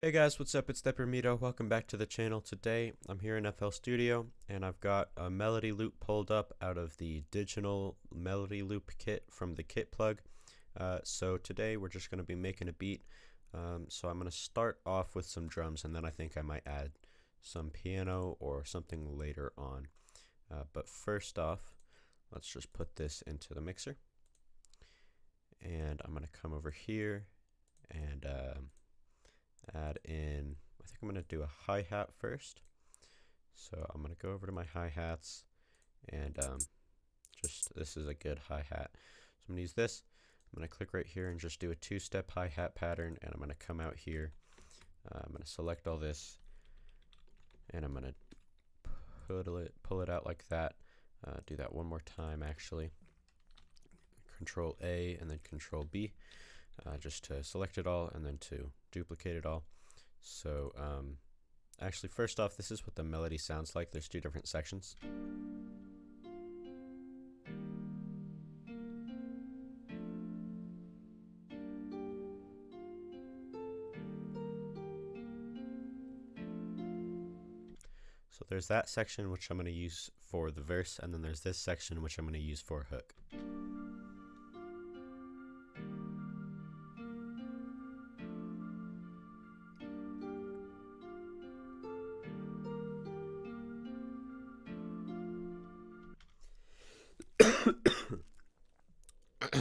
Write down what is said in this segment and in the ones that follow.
Hey guys, what's up? It's Deprimido. Welcome back to the channel. Today I'm here in FL Studio and I've got a melody loop pulled up out of the digital melody loop kit from the kit plug. So today we're just going to be making a beat. So I'm going to start off with some drums and then I think I might add some piano or something later on. But first off, let's just put this into the mixer. And I'm going to come over here and add in, I think I'm going to do a hi-hat first. So I'm going to go over to my hi-hats and this is a good hi-hat. So I'm going to use this. I'm going to click right here and just do a two-step hi-hat pattern, and I'm going to come out here. I'm going to select all this and I'm going to pull it out like that. Do that one more time actually. Control A and then Control B. Just to select it all and then to duplicate it all. So actually, first off, this is what the melody sounds like. There's two different sections. So there's that section which I'm going to use for the verse, and then there's this section which I'm going to use for a hook.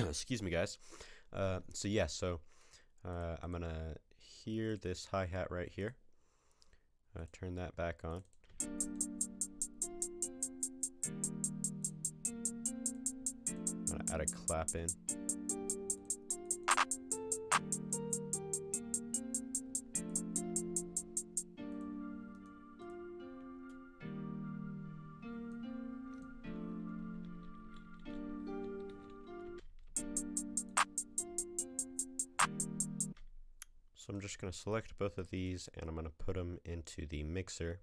Excuse me, guys. So I'm gonna hear this hi-hat right here. Turn that back on. I'm gonna add a clap in. So I'm just going to select both of these and I'm going to put them into the mixer,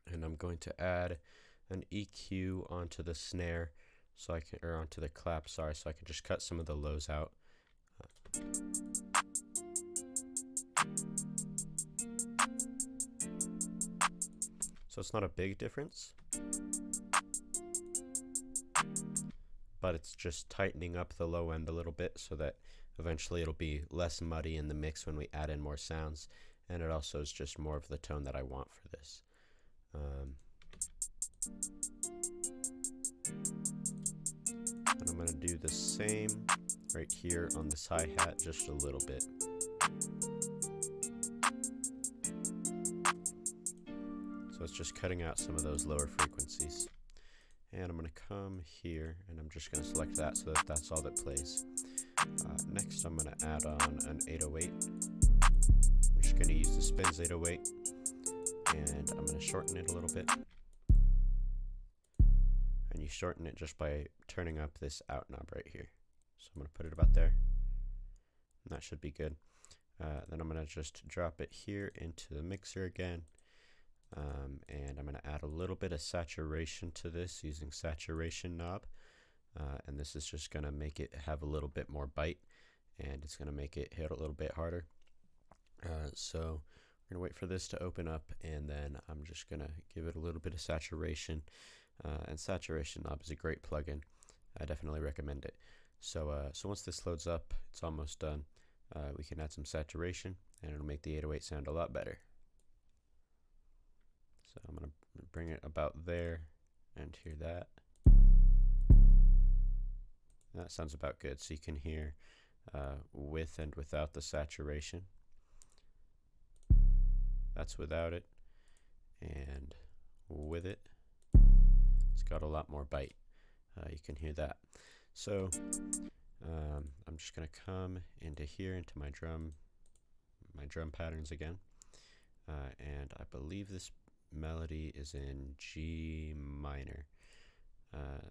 and I'm going to add an EQ onto the snare so I can, or onto the clap, sorry, so I can just cut some of the lows out. So it's not a big difference, but it's just tightening up the low end a little bit so that eventually it'll be less muddy in the mix when we add in more sounds, and it also is just more of the tone that I want for this. And I'm going to do the same right here on this hi-hat just a little bit. So it's just cutting out some of those lower frequencies. And I'm going to come here and I'm just going to select that so that that's all that plays. Next I'm going to add on an 808. I'm just going to use the Spins 808 and I'm going to shorten it a little bit. And you shorten it just by turning up this out knob right here. So I'm going to put it about there. And that should be good. Then I'm going to just drop it here into the mixer again. And I'm going to add a little bit of saturation to this using saturation knob. And this is just going to make it have a little bit more bite, and it's going to make it hit a little bit harder. So we're going to wait for this to open up, and then I'm just going to give it a little bit of saturation. And saturation knob is a great plugin. I definitely recommend it. So once this loads up, it's almost done. We can add some saturation, and it'll make the 808 sound a lot better. So I'm going to bring it about there and hear that. That sounds about good. So you can hear with and without the saturation. That's without it. And with it, it's got a lot more bite. You can hear that. So I'm just going to come into here, into my drum patterns again. And I believe this melody is in G minor.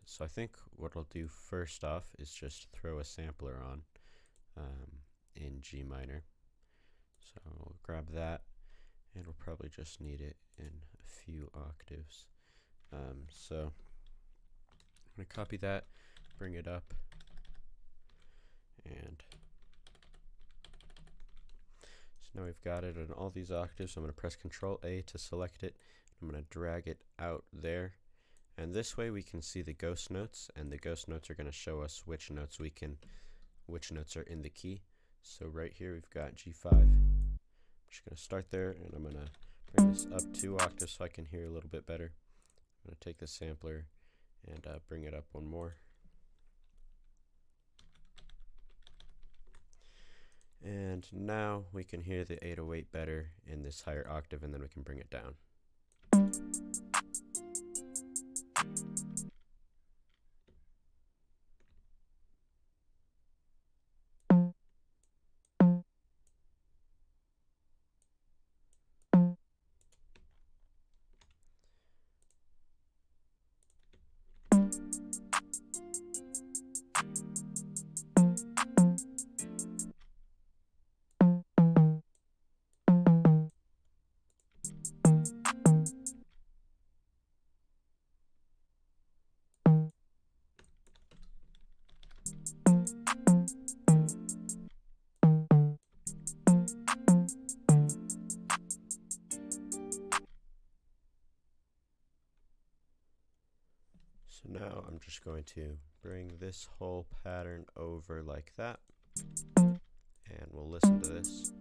So I think what I'll do first off is just throw a sampler on in G minor. So we'll grab that, and we'll probably just need it in a few octaves. So I'm going to copy that, bring it up, and Now we've got it in all these octaves. So I'm going to press Control A to select it. I'm going to drag it out there. And this way we can see the ghost notes, and the ghost notes are going to show us which notes are in the key. So right here we've got G5. I'm just going to start there, and I'm going to bring this up 2 octaves so I can hear a little bit better. I'm going to take the sampler and bring it up 1 more. And now we can hear the 808 better in this higher octave, and then we can bring it down. So now I'm just going to bring this whole pattern over like that, and we'll listen to this.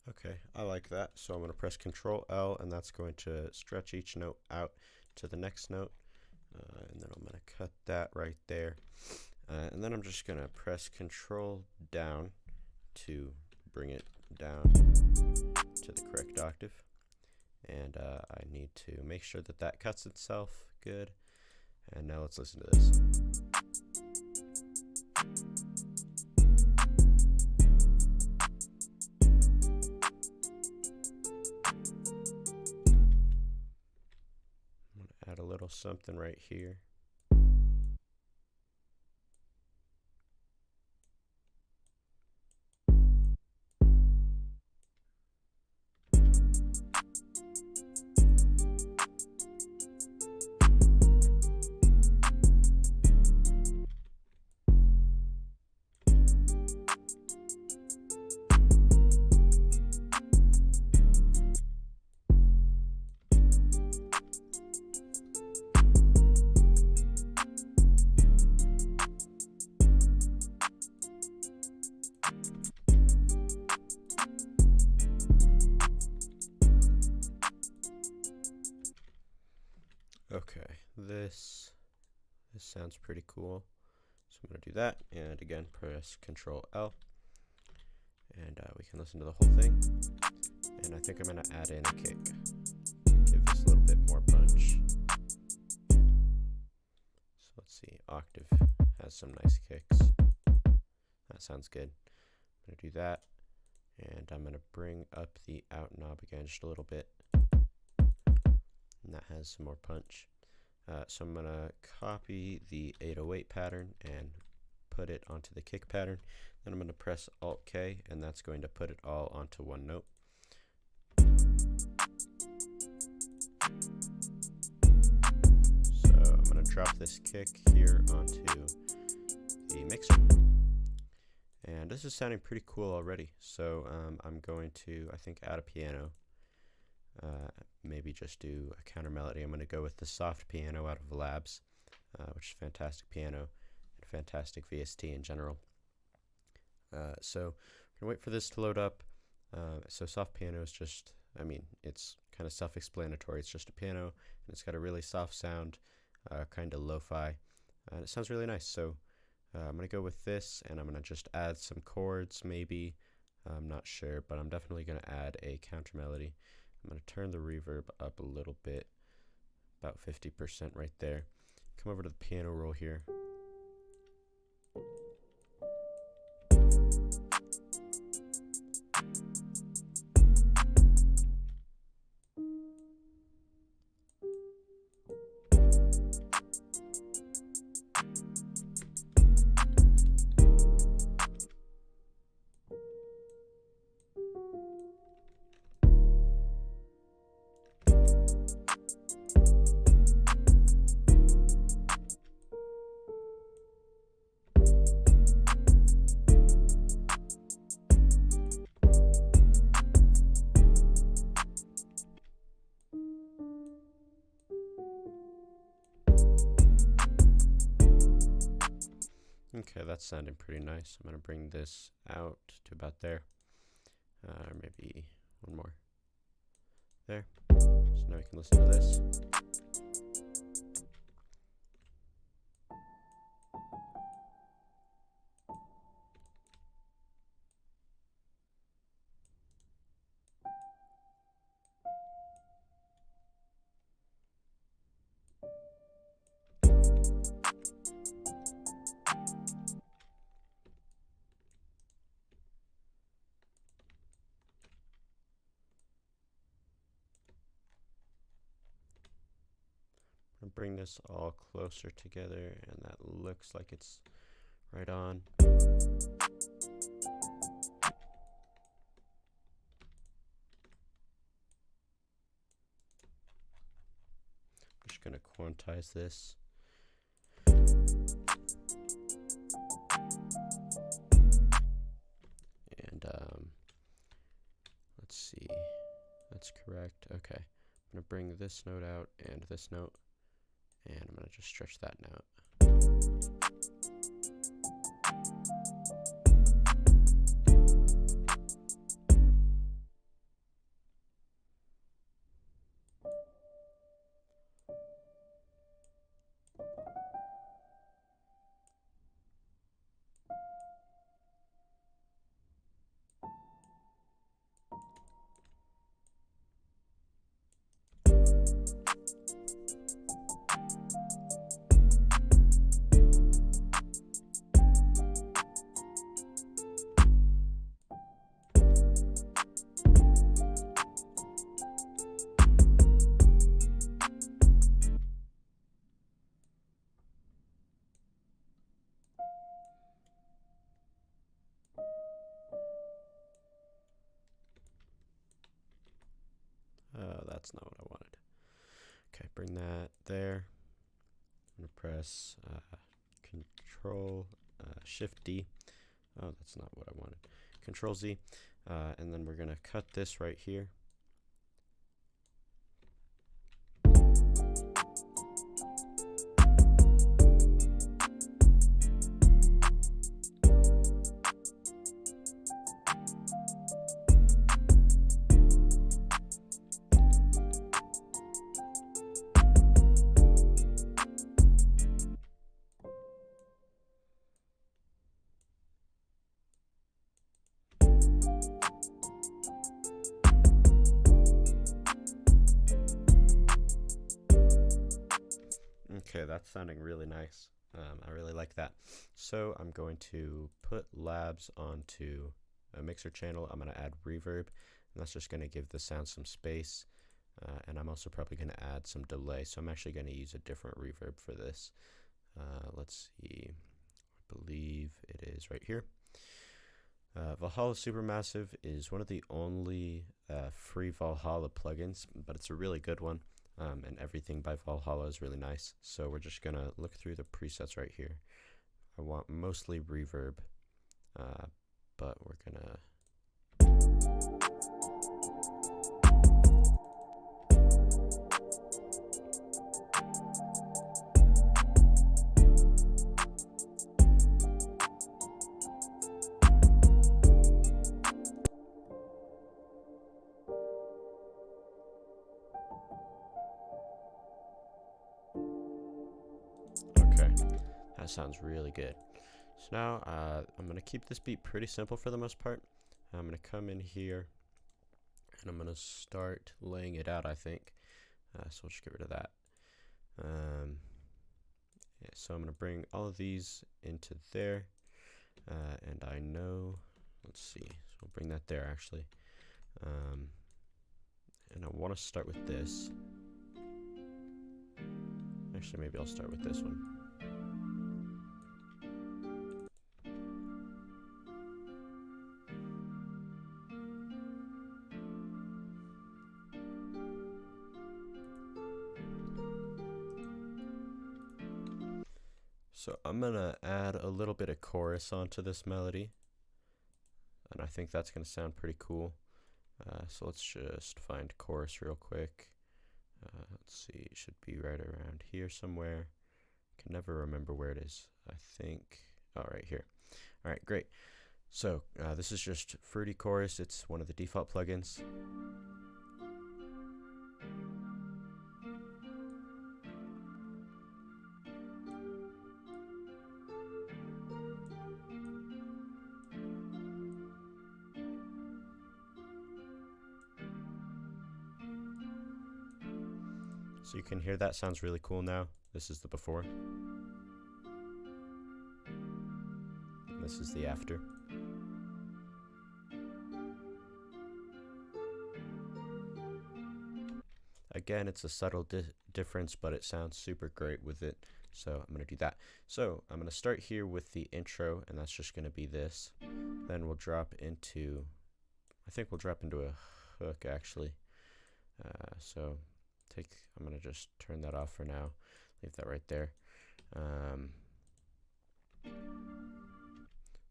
Okay, I like that. So I'm going to press Control L, and that's going to stretch each note out to the next note. And then I'm going to cut that right there. And then I'm just going to press Control down to bring it down to the correct octave. And I need to make sure that that cuts itself good. And now let's listen to this. Add a little something right here. Okay, this sounds pretty cool. So I'm going to do that, and again press Control L, and we can listen to the whole thing. And I think I'm going to add in a kick, give this a little bit more punch. So let's see, octave has some nice kicks. That sounds good. I'm going to do that, and I'm going to bring up the out knob again just a little bit. And that has some more punch. So I'm going to copy the 808 pattern and put it onto the kick pattern. Then I'm going to press Alt-K, and that's going to put it all onto one note. So I'm going to drop this kick here onto the mixer. And this is sounding pretty cool already. So I'm going to, I think, add a piano. Maybe just do a counter melody. I'm going to go with the soft piano out of Labs, which is fantastic piano and fantastic VST in general. So I'm going to wait for this to load up. So soft piano is just, I mean, it's kind of self-explanatory. It's just a piano, and it's got a really soft sound, kind of lo-fi, and it sounds really nice. So I'm going to go with this, and I'm going to just add some chords maybe. I'm not sure, but I'm definitely going to add a counter melody. I'm going to turn the reverb up a little bit, about 50% right there. Come over to the piano roll here. Okay, that's sounding pretty nice. I'm going to bring this out to about there. Or maybe one more. There. So now we can listen to this. And bring this all closer together, and that looks like it's right on. I'm just going to quantize this. And let's see, that's correct. Okay, I'm going to bring this note out and this note, and I'm going to just stretch that note. That's not what I wanted. Okay, bring that there. I'm going to press Control Shift D. Oh, that's not what I wanted. Control Z. And then we're going to cut this right here. Okay, that's sounding really nice. I really like that. So I'm going to put labs onto a mixer channel. I'm going to add reverb, and that's just going to give the sound some space. And I'm also probably going to add some delay. So I'm actually going to use a different reverb for this. Let's see. I believe it is right here. Valhalla Supermassive is one of the only free Valhalla plugins, but it's a really good one. And everything by Valhalla is really nice. So we're just gonna look through the presets right here. I want mostly reverb, but we're gonna that sounds really good. So now I'm going to keep this beat pretty simple for the most part. I'm going to come in here and I'm going to start laying it out, I think. So we'll just get rid of that. Yeah, so I'm going to bring all of these into there. And I know, let's see, so we'll bring that there actually. And I want to start with this. Actually, maybe I'll start with this one. So I'm gonna add a little bit of chorus onto this melody, and I think that's gonna sound pretty cool. So let's just find chorus real quick. Let's see, it should be right around here somewhere. Can never remember where it is. I think, Oh, right here. All right, great. So this is just Fruity Chorus. It's one of the default plugins. So you can hear that sounds really cool now. This is the before. And this is the after. Again, it's a subtle difference, but it sounds super great with it. So I'm going to do that. So I'm going to start here with the intro, and that's just going to be this. Then we'll drop into, I think we'll drop into a hook actually. I'm going to just turn that off for now. Leave that right there.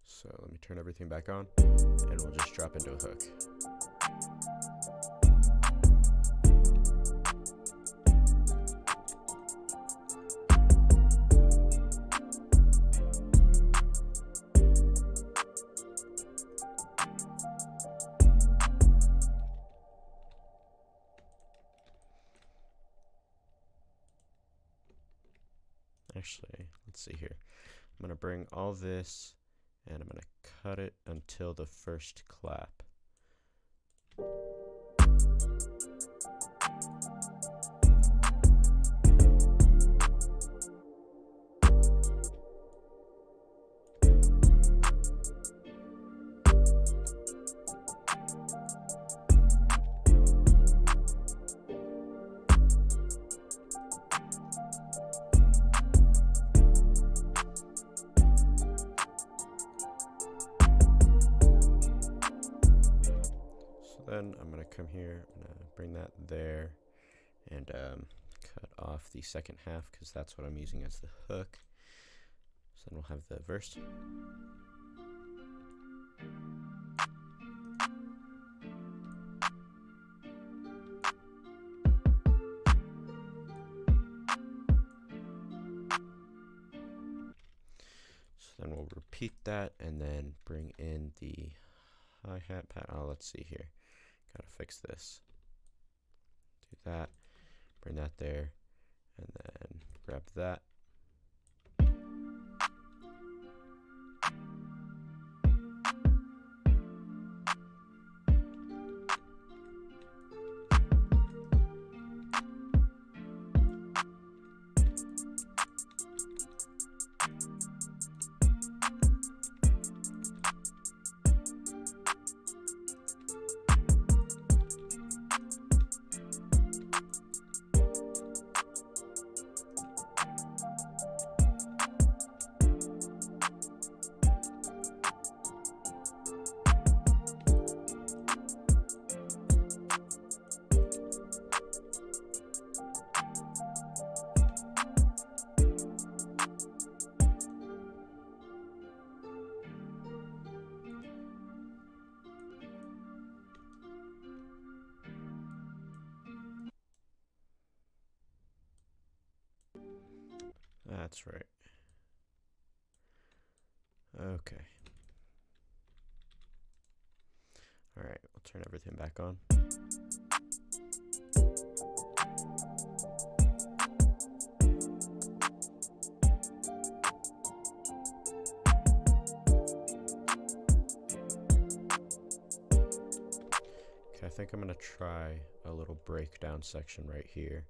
So let me turn everything back on, and we'll just drop into a hook. Actually, let's see here. I'm going to bring all this and I'm going to cut it until the first clap. Then I'm going to come here, I'm going to bring that there, and cut off the second half because that's what I'm using as the hook. So then we'll have the verse. So then we'll repeat that and then bring in the hi-hat pad. Oh, let's see here. Gotta fix this. Do that, bring that there, and then grab that. That's right. Okay. All right, we'll turn everything back on. Okay, I think I'm going to try a little breakdown section right here.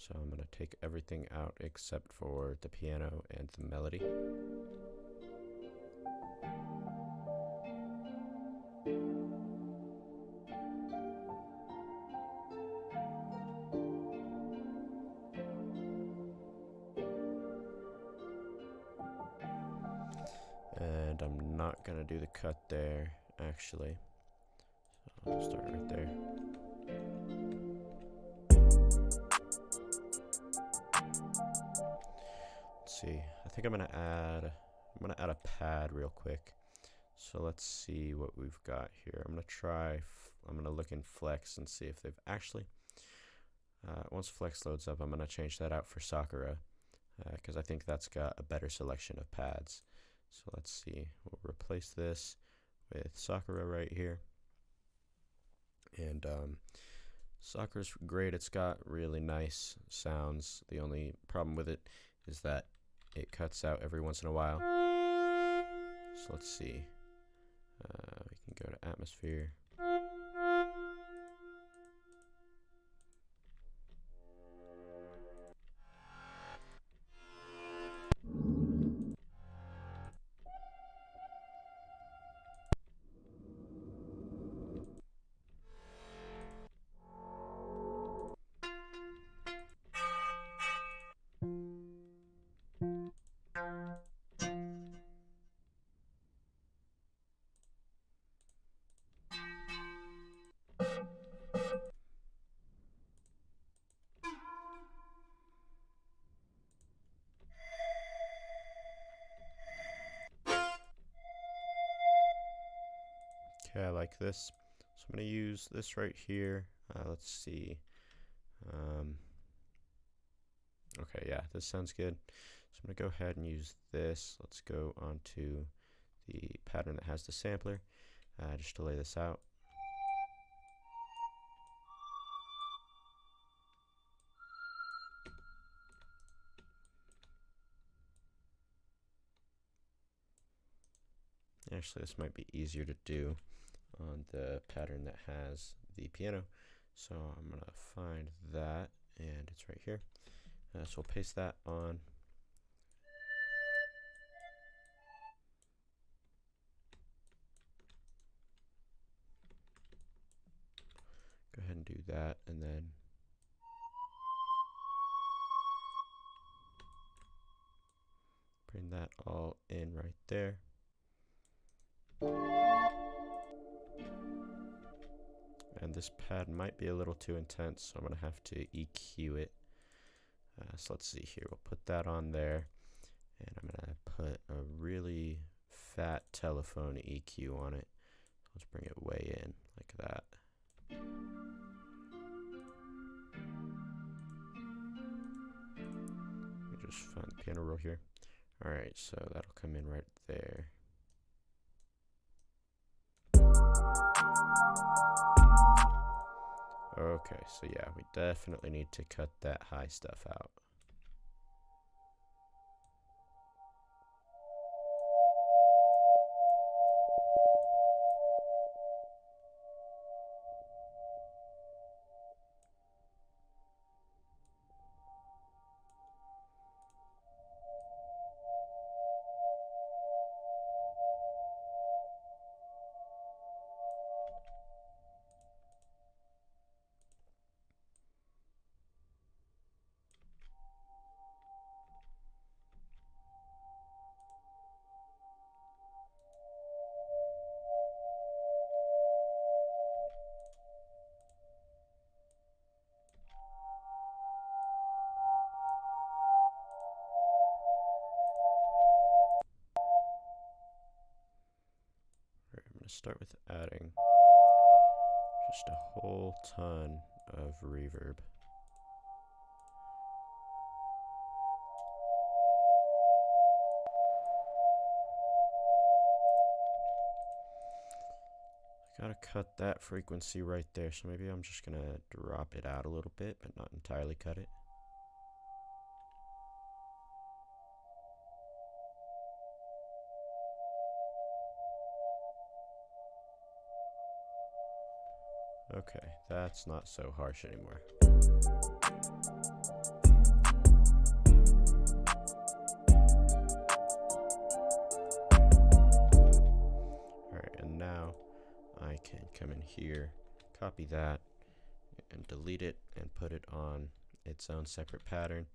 So I'm going to take everything out except for the piano and the melody. And I'm not going to do the cut there, actually. So I'll start right there. See, I think I'm gonna add a pad real quick. So let's see what we've got here. I'm gonna look in Flex and see if they've actually once Flex loads up, I'm gonna change that out for Sakura because I think that's got a better selection of pads. So let's see, we'll replace this with Sakura right here. And Sakura's great, it's got really nice sounds. The only problem with it is that it cuts out every once in a while. So let's see, we can go to atmosphere. Okay, I like this. So I'm going to use this right here. Let's see. Okay, yeah, this sounds good. So I'm going to go ahead and use this. Let's go onto the pattern that has the sampler, just to lay this out. Actually, this might be easier to do on the pattern that has the piano. So I'm going to find that, and it's right here. So we'll paste that on. Go ahead and do that, and then bring that all in right there. And this pad might be a little too intense, so I'm going to have to EQ it. So let's see here, we'll put that on there, and I'm going to put a really fat telephone EQ on it. Let's bring it way in, like that. Let me just find the piano roll here. Alright, so that'll come in right there. Okay, so yeah, we definitely need to cut that high stuff out. Start with adding just a whole ton of reverb. I gotta cut that frequency right there, so maybe I'm just gonna drop it out a little bit, but not entirely cut it. Okay, that's not so harsh anymore. Alright, and now I can come in here, copy that, and delete it, and put it on its own separate pattern,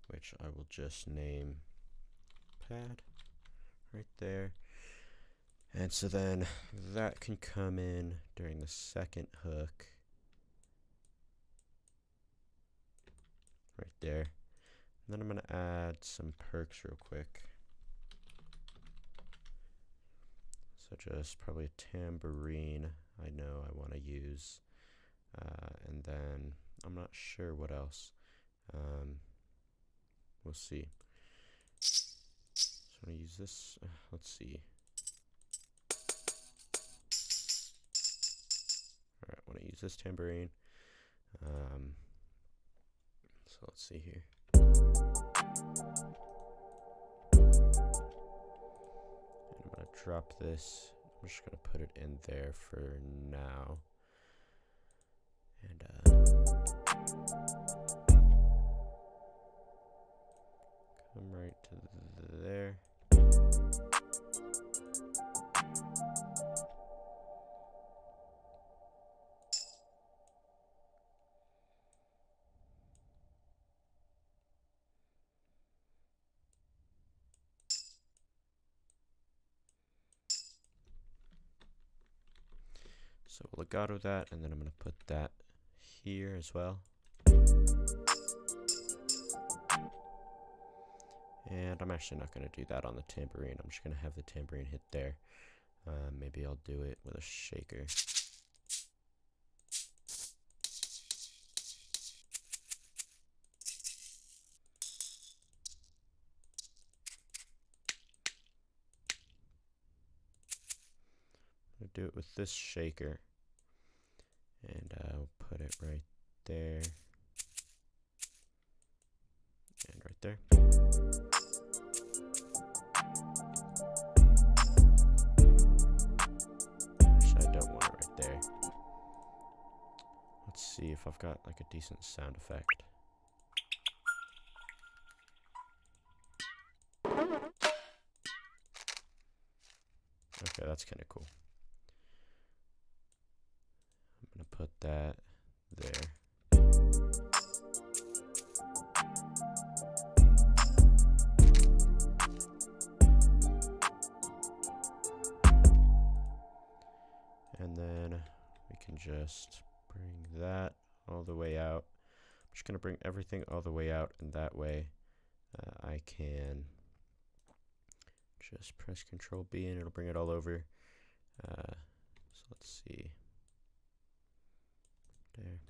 which I will just name pad right there. And so then that can come in during the second hook right there. And then I'm going to add some perks real quick. So just probably a tambourine I know I want to use. And then I'm not sure what else. We'll see. So I'm going to use use this. Let's see. Alright, I want to use this tambourine. So let's see here. And I'm going to drop this. I'm just going to put it in there for now. And come right to there. So we'll legato that, and then I'm going to put that here as well. And I'm actually not going to do that on the tambourine. I'm just going to have the tambourine hit there. Maybe I'll do it with a shaker. I'm going to do it with this shaker. And I'll put it right there. And right there. Actually, I don't want it right there. Let's see if I've got like a decent sound effect. Okay, that's kind of cool. I'm going to put that there. And then we can just bring that all the way out. I'm just going to bring everything all the way out, and that way I can just press Control B and it'll bring it all over. So let's see. There.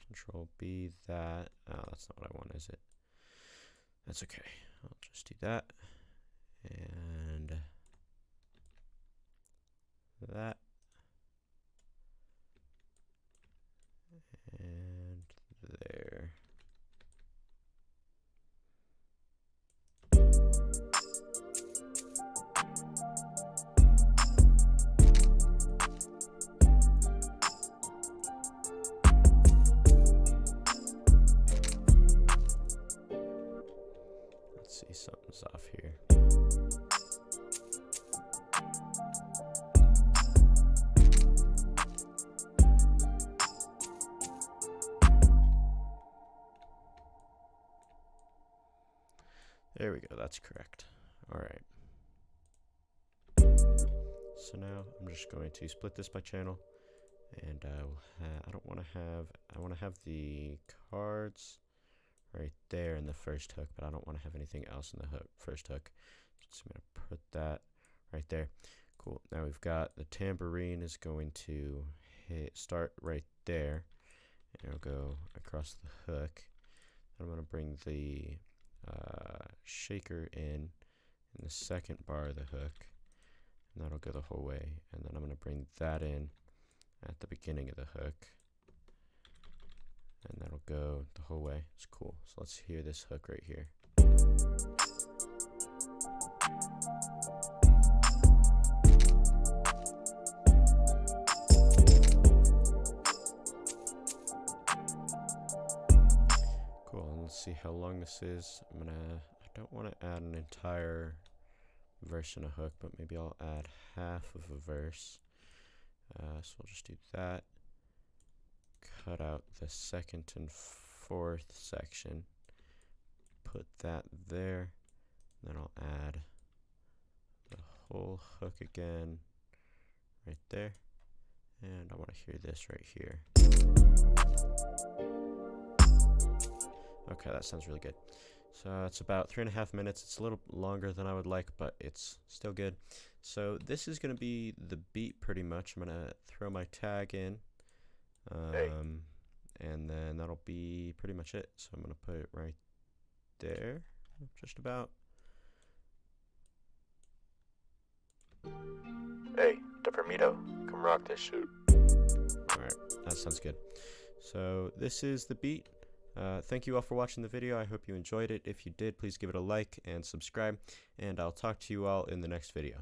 Control B that. Oh, that's not what I want, is it? That's okay. I'll just do that. And that. And there. Let's see, something's off here. There we go, that's correct. Alright. So now I'm just going to split this by channel, and I want to have the cards right there in the first hook, but I don't want to have anything else in the first hook. So I'm going to put that right there. Cool. Now we've got the tambourine is going to start right there, and it'll go across the hook. I'm going to bring the shaker in the second bar of the hook, and that'll go the whole way. And then I'm going to bring that in at the beginning of the hook, and that'll go the whole way. It's cool. So let's hear this hook right here. Cool, and let's see how long this is. I don't want to add an entire verse in a hook, but maybe I'll add half of a verse. So we'll just do that. Cut out the second and fourth section. Put that there. Then I'll add the whole hook again right there. And I want to hear this right here. Okay, that sounds really good. So it's about 3.5 minutes. It's a little longer than I would like, but it's still good. So this is going to be the beat pretty much. I'm going to throw my tag in. And then that'll be pretty much it. So I'm going to put it right there, just about. Hey, Deprimido, come rock this shit. Alright, that sounds good. So this is the beat. Thank you all for watching the video. I hope you enjoyed it. If you did, please give it a like and subscribe, and I'll talk to you all in the next video.